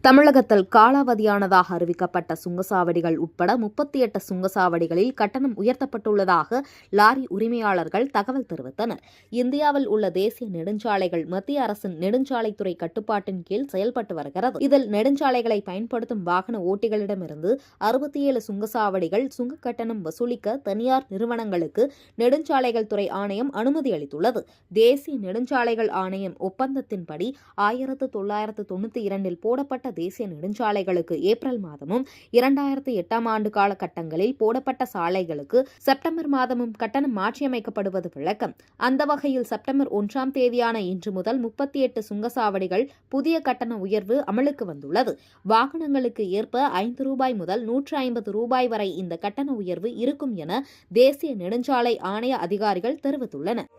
தமிழகத்தில் காலாவதியானதாக அறிவிக்கப்பட்ட சுங்கச்சாவடிகள் உட்பட 38 சுங்கச்சாவடிகளில் கட்டணம் உயர்த்தப்பட்டுள்ளதாக லாரி உரிமையாளர்கள் தகவல் தெரிவித்தனர். இந்தியாவில் உள்ள தேசிய நெடுஞ்சாலைகள் மத்திய அரசின் நெடுஞ்சாலைத்துறை கட்டுப்பாட்டின் கீழ் செயல்பட்டு வருகிறது. இதில் நெடுஞ்சாலைகளை பயன்படுத்தும் வாகன ஓட்டிகளிடமிருந்து 67 சுங்கச்சாவடிகள் சுங்க கட்டணம் வசூலிக்க தனியார் நிறுவனங்களுக்கு நெடுஞ்சாலைகள் துறை ஆணையம் அனுமதி அளித்துள்ளது. தேசிய நெடுஞ்சாலைகள் ஆணையம் ஒப்பந்தத்தின்படி 1992 போடப்பட்ட தேசிய நெடுஞ்சாலைகளுக்கு ஏப்ரல் மாதமும் 2008 ஆண்டு காலகட்டங்களில் போடப்பட்ட சாலைகளுக்கு செப்டம்பர் மாதமும் கட்டணம் மாற்றியமைக்கப்படுவது வழக்கம். அந்த வகையில் செப்டம்பர் 1ஆம் தேதியான இன்று முதல் 38 சுங்கச்சாவடிகள் புதிய கட்டண உயர்வு அமலுக்கு வந்துள்ளது. வாகனங்களுக்கு ஏற்ப ரூபாய் 5 முதல் ரூபாய் 150 வரை இந்த கட்டண உயர்வு இருக்கும் என தேசிய நெடுஞ்சாலை ஆணைய அதிகாரிகள் தெரிவித்துள்ளனர்.